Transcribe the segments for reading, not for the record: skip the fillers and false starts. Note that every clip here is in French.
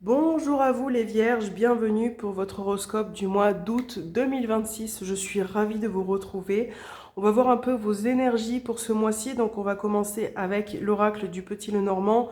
Bonjour à vous les Vierges, bienvenue pour votre horoscope du mois d'août 2026. Je suis ravie de vous retrouver. On va voir un peu vos énergies pour ce mois-ci. Donc on va commencer avec l'oracle du Petit Lenormand.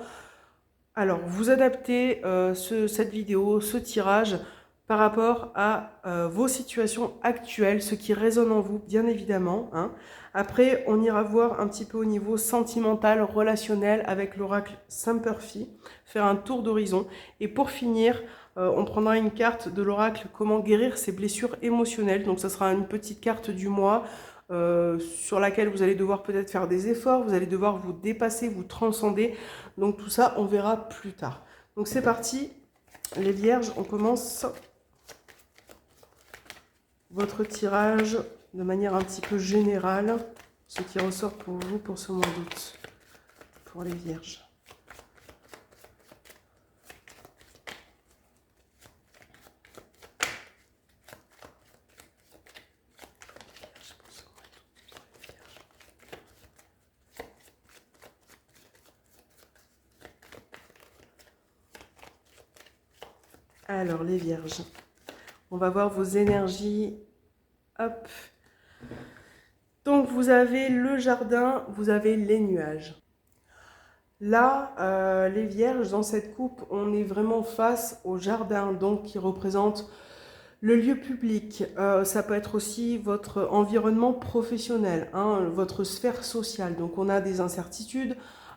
Alors vous adaptez cette vidéo, ce tirage par rapport à vos situations actuelles, ce qui résonne en vous bien évidemment, hein. Après on ira voir un petit peu au niveau sentimental, relationnel avec l'oracle Saint-Perfy, faire un tour d'horizon. Et pour finir, on prendra une carte de l'oracle comment guérir ses blessures émotionnelles. Donc ça sera une petite carte du mois sur laquelle vous allez devoir peut-être faire des efforts, vous allez devoir vous dépasser, vous transcender. Donc tout ça, on verra plus tard. Donc c'est parti, les Vierges, on commence votre tirage de manière un petit peu générale, ce qui ressort pour vous pour ce mois d'août, pour les Vierges. Alors les Vierges, on va voir vos énergies. Hop. Donc vous avez le jardin, vous avez les nuages. Là, les Vierges, dans cette coupe, on est vraiment face au jardin, donc qui représente le lieu public. Ça peut être aussi votre environnement professionnel, hein, votre sphère sociale. Donc on a des incertitudes,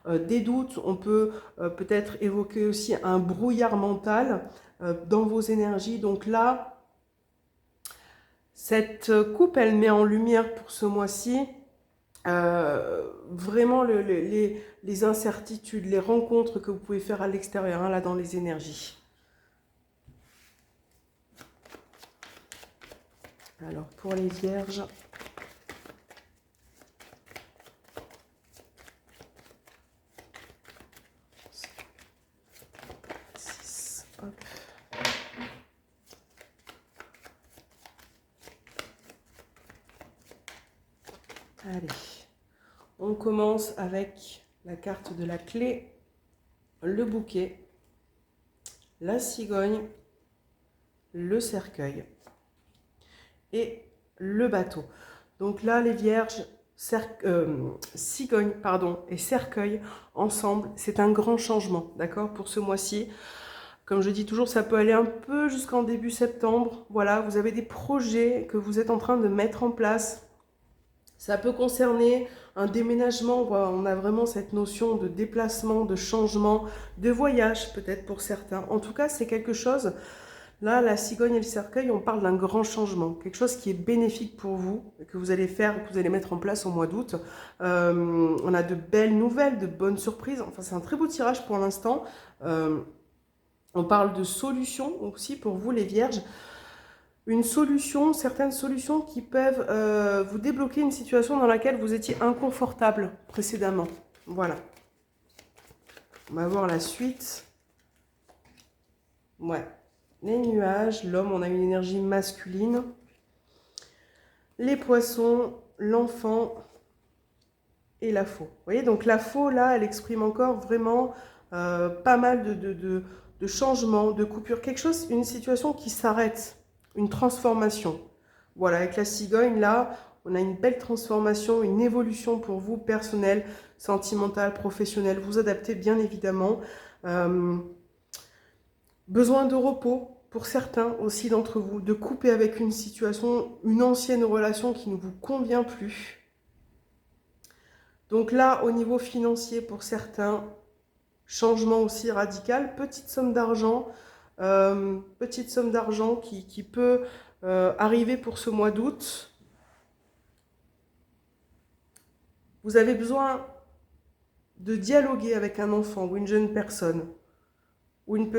des doutes. On peut peut-être évoquer aussi un brouillard mental dans vos énergies. Donc là, cette coupe, elle met en lumière pour ce mois-ci vraiment les incertitudes, les rencontres que vous pouvez faire à l'extérieur, hein, là dans les énergies. Alors pour les Vierges, hop. Allez, on commence avec la carte de la clé, le bouquet, la cigogne, le cercueil et le bateau. Donc là, les Vierges, cigogne pardon, et cercueil ensemble, c'est un grand changement, d'accord, pour ce mois-ci. Comme je dis toujours, ça peut aller un peu jusqu'en début septembre. Voilà, vous avez des projets que vous êtes en train de mettre en place. Ça peut concerner un déménagement. On a vraiment cette notion de déplacement, de changement, de voyage peut-être pour certains. En tout cas, c'est quelque chose. Là, la cigogne et le cercueil, on parle d'un grand changement, quelque chose qui est bénéfique pour vous, que vous allez faire, que vous allez mettre en place au mois d'août. On a de belles nouvelles, de bonnes surprises. Enfin, c'est un très beau tirage pour l'instant. On parle de solutions aussi pour vous, les Vierges. Une solution, certaines solutions qui peuvent vous débloquer une situation dans laquelle vous étiez inconfortable précédemment. Voilà. On va voir la suite. Ouais. Les nuages, l'homme, on a une énergie masculine. Les poissons, l'enfant et la faux. Vous voyez, donc la faux, là, elle exprime encore vraiment pas mal de changements, de coupures. Quelque chose, une situation qui s'arrête, une transformation. Voilà, avec la cigogne, là, on a une belle transformation, une évolution pour vous, personnelle, sentimentale, professionnelle. Vous adaptez, bien évidemment. Besoin de repos pour certains aussi d'entre vous, de couper avec une situation, une ancienne relation qui ne vous convient plus. Donc là, au niveau financier, pour certains, changement aussi radical, petite somme d'argent qui peut arriver pour ce mois d'août. Vous avez besoin de dialoguer avec un enfant ou une jeune personne, ou une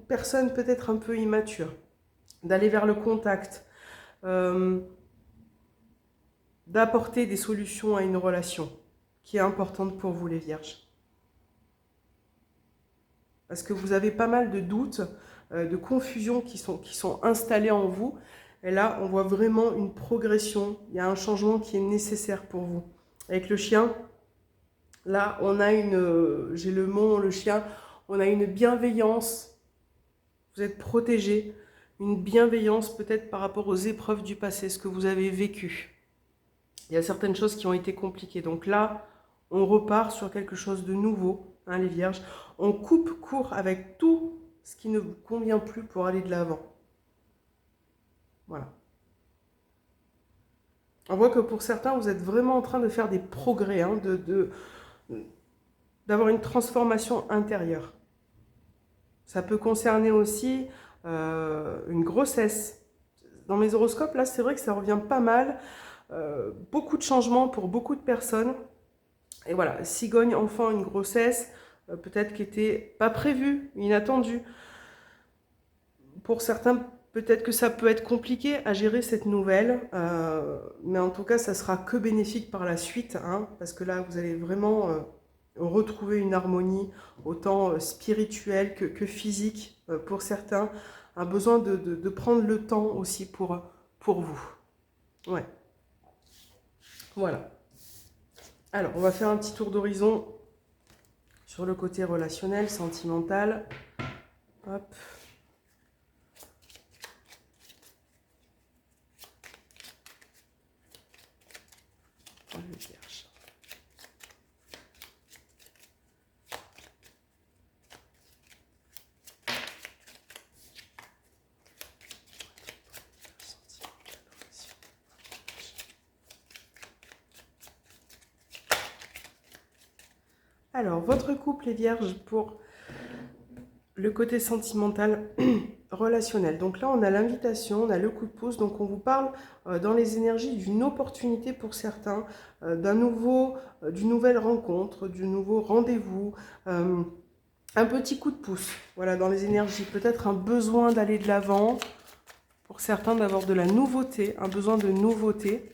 personne peut-être un peu immature, d'aller vers le contact, d'apporter des solutions à une relation qui est importante pour vous, les Vierges. Parce que vous avez pas mal de doutes, de confusions qui sont installées en vous. Et là, on voit vraiment une progression. Il y a un changement qui est nécessaire pour vous. Avec le chien, là, on a j'ai le mont, le chien, on a une bienveillance vous êtes protégé, une bienveillance peut-être par rapport aux épreuves du passé, ce que vous avez vécu. Il y a certaines choses qui ont été compliquées. Donc là, on repart sur quelque chose de nouveau, hein, les vierges. On coupe court avec tout ce qui ne vous convient plus pour aller de l'avant. Voilà. On voit que pour certains, vous êtes vraiment en train de faire des progrès, hein, d'avoir une transformation intérieure. Ça peut concerner aussi une grossesse. Dans mes horoscopes, là, c'est vrai que ça revient pas mal. Beaucoup de changements pour beaucoup de personnes. Et voilà, cigogne, enfant, une grossesse, peut-être qui n'était pas prévue, inattendue. Pour certains, peut-être que ça peut être compliqué à gérer cette nouvelle, mais en tout cas, ça sera que bénéfique par la suite, hein, parce que là, vous allez vraiment retrouver une harmonie, autant spirituelle que physique pour certains. Un besoin de prendre le temps aussi pour vous. Ouais. Voilà. Alors, on va faire un petit tour d'horizon sur le côté relationnel, sentimental. Hop. Les vierges. Alors, votre couple, les vierges, pour le côté sentimental, relationnel. Donc là, on a l'invitation, on a le coup de pouce. Donc on vous parle dans les énergies d'une opportunité pour certains, d'une nouvelle rencontre, du nouveau rendez-vous, un petit coup de pouce. Voilà, dans les énergies, peut-être un besoin d'aller de l'avant. Pour certains, d'avoir de la nouveauté, un besoin de nouveauté.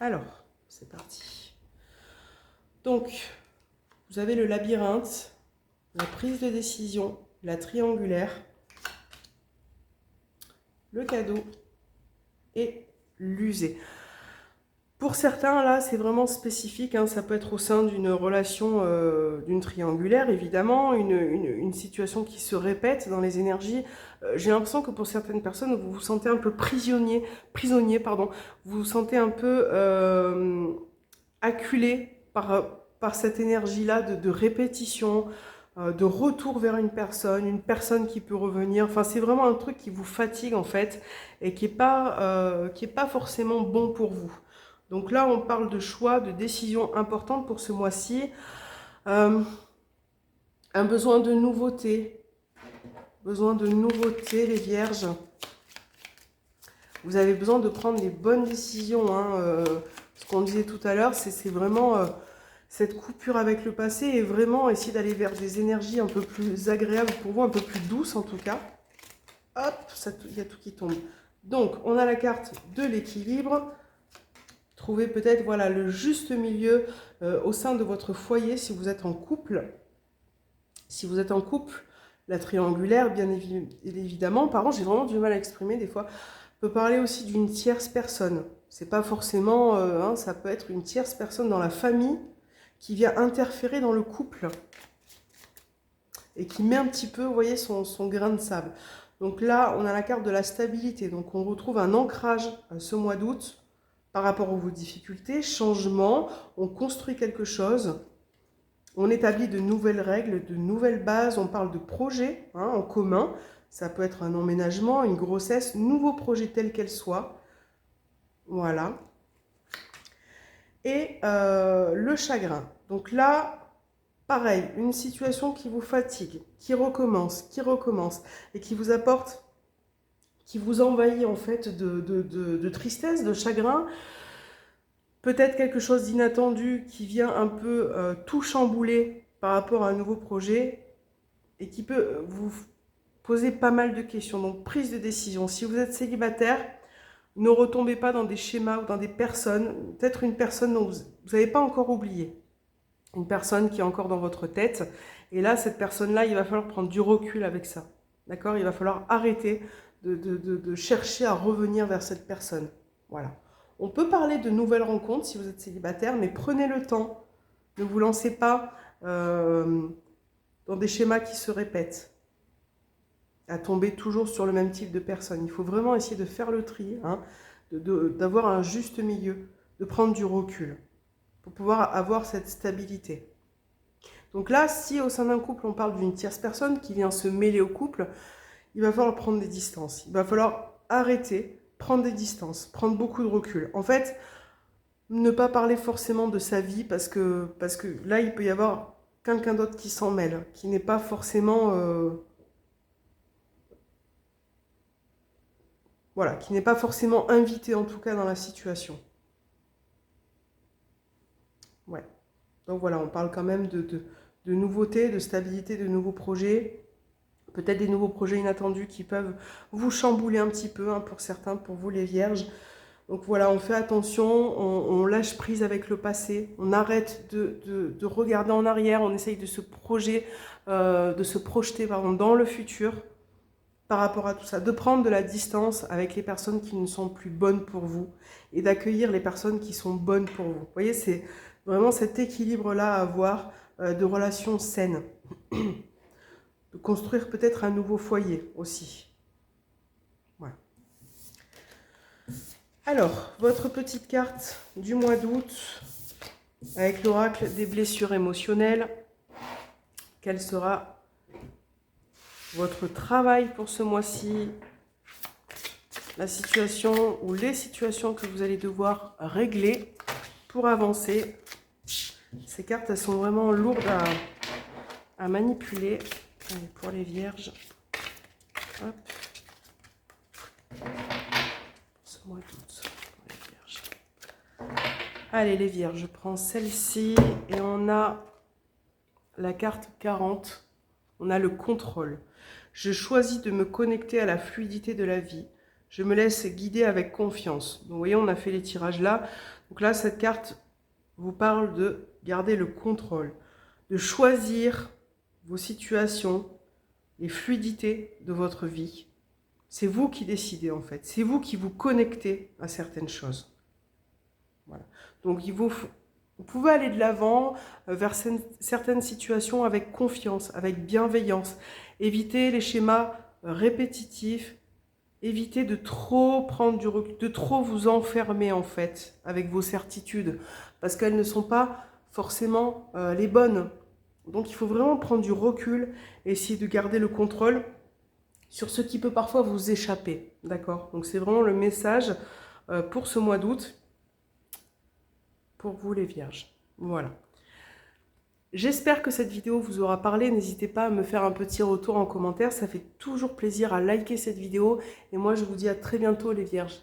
Alors, c'est parti. Donc, vous avez le labyrinthe, la prise de décision, la triangulaire, le cadeau et l'user. Pour certains, là, c'est vraiment spécifique, hein, ça peut être au sein d'une relation, d'une triangulaire, évidemment, une situation qui se répète dans les énergies. J'ai l'impression que pour certaines personnes, vous vous sentez un peu prisonnier, vous vous sentez un peu acculé par cette énergie-là de répétition, de retour vers une personne qui peut revenir. Enfin, c'est vraiment un truc qui vous fatigue, en fait, et qui n'est pas forcément bon pour vous. Donc là, on parle de choix, de décisions importantes pour ce mois-ci. Un besoin de nouveauté. Besoin de nouveauté, les vierges. Vous avez besoin de prendre les bonnes décisions. Hein. Ce qu'on disait tout à l'heure, c'est vraiment cette coupure avec le passé et vraiment essayer d'aller vers des énergies un peu plus agréables pour vous, un peu plus douces en tout cas. Hop, il y a tout qui tombe. Donc, on a la carte de l'équilibre. Trouvez peut-être voilà, le juste milieu au sein de votre foyer si vous êtes en couple. Si vous êtes en couple, la triangulaire, bien évidemment, par contre, j'ai vraiment du mal à exprimer des fois, peut parler aussi d'une tierce personne. C'est pas forcément, hein, ça peut être une tierce personne dans la famille qui vient interférer dans le couple et qui met un petit peu, vous voyez, son grain de sable. Donc là, on a la carte de la stabilité. Donc on retrouve un ancrage ce mois d'août par rapport à vos difficultés, changement, on construit quelque chose, on établit de nouvelles règles, de nouvelles bases, on parle de projets hein, en commun, ça peut être un emménagement, une grossesse, nouveau projet tel qu'elle soit, voilà. Et le chagrin, donc là, pareil, une situation qui vous fatigue, qui recommence, et qui vous apporte, qui vous envahit en fait de tristesse, de chagrin, peut-être quelque chose d'inattendu qui vient un peu tout chambouler par rapport à un nouveau projet et qui peut vous poser pas mal de questions. Donc, prise de décision. Si vous êtes célibataire, ne retombez pas dans des schémas ou dans des personnes, peut-être une personne dont vous n'avez pas encore oublié, une personne qui est encore dans votre tête. Et là, cette personne-là, il va falloir prendre du recul avec ça. D'accord? Il va falloir arrêter de chercher à revenir vers cette personne. Voilà. On peut parler de nouvelles rencontres si vous êtes célibataire, mais prenez le temps. Ne vous lancez pas dans des schémas qui se répètent, à tomber toujours sur le même type de personne. Il faut vraiment essayer de faire le tri, hein, d'avoir un juste milieu, de prendre du recul pour pouvoir avoir cette stabilité. Donc là, si au sein d'un couple, on parle d'une tierce personne qui vient se mêler au couple, il va falloir prendre des distances. Il va falloir arrêter, prendre des distances, prendre beaucoup de recul. En fait, ne pas parler forcément de sa vie parce que là, il peut y avoir quelqu'un d'autre qui s'en mêle, qui n'est pas forcément... voilà, qui n'est pas forcément invité en tout cas dans la situation. Ouais. Donc voilà, on parle quand même de nouveautés, de stabilité, de nouveaux projets. Peut-être des nouveaux projets inattendus qui peuvent vous chambouler un petit peu, hein, pour certains, pour vous les vierges. Donc voilà, on fait attention, on lâche prise avec le passé, on arrête de regarder en arrière, on essaye de se projeter dans le futur par rapport à tout ça, de prendre de la distance avec les personnes qui ne sont plus bonnes pour vous et d'accueillir les personnes qui sont bonnes pour vous. Vous voyez, c'est vraiment cet équilibre-là à avoir, de relations saines. De construire peut-être un nouveau foyer aussi. Voilà. Alors, votre petite carte du mois d'août avec l'oracle des blessures émotionnelles. Quel sera votre travail pour ce mois-ci? La situation ou les situations que vous allez devoir régler pour avancer. Ces cartes, elles sont vraiment lourdes à manipuler. Allez, pour les vierges. Hop. Ce mois d'août, pour les vierges. Allez, les vierges, je prends celle-ci et on a la carte 40. On a le contrôle. Je choisis de me connecter à la fluidité de la vie. Je me laisse guider avec confiance. Donc, vous voyez, on a fait les tirages là. Donc là, cette carte vous parle de garder le contrôle, de choisir vos situations, les fluidités de votre vie. C'est vous qui décidez en fait. C'est vous qui vous connectez à certaines choses. Voilà. Donc vous pouvez aller de l'avant vers certaines situations avec confiance, avec bienveillance. Évitez les schémas répétitifs. Évitez de trop prendre du recul, de trop vous enfermer en fait avec vos certitudes. Parce qu'elles ne sont pas forcément les bonnes. Donc il faut vraiment prendre du recul et essayer de garder le contrôle sur ce qui peut parfois vous échapper. D'accord? Donc c'est vraiment le message pour ce mois d'août, pour vous les vierges. Voilà. J'espère que cette vidéo vous aura parlé. N'hésitez pas à me faire un petit retour en commentaire. Ça fait toujours plaisir à liker cette vidéo. Et moi je vous dis à très bientôt les vierges.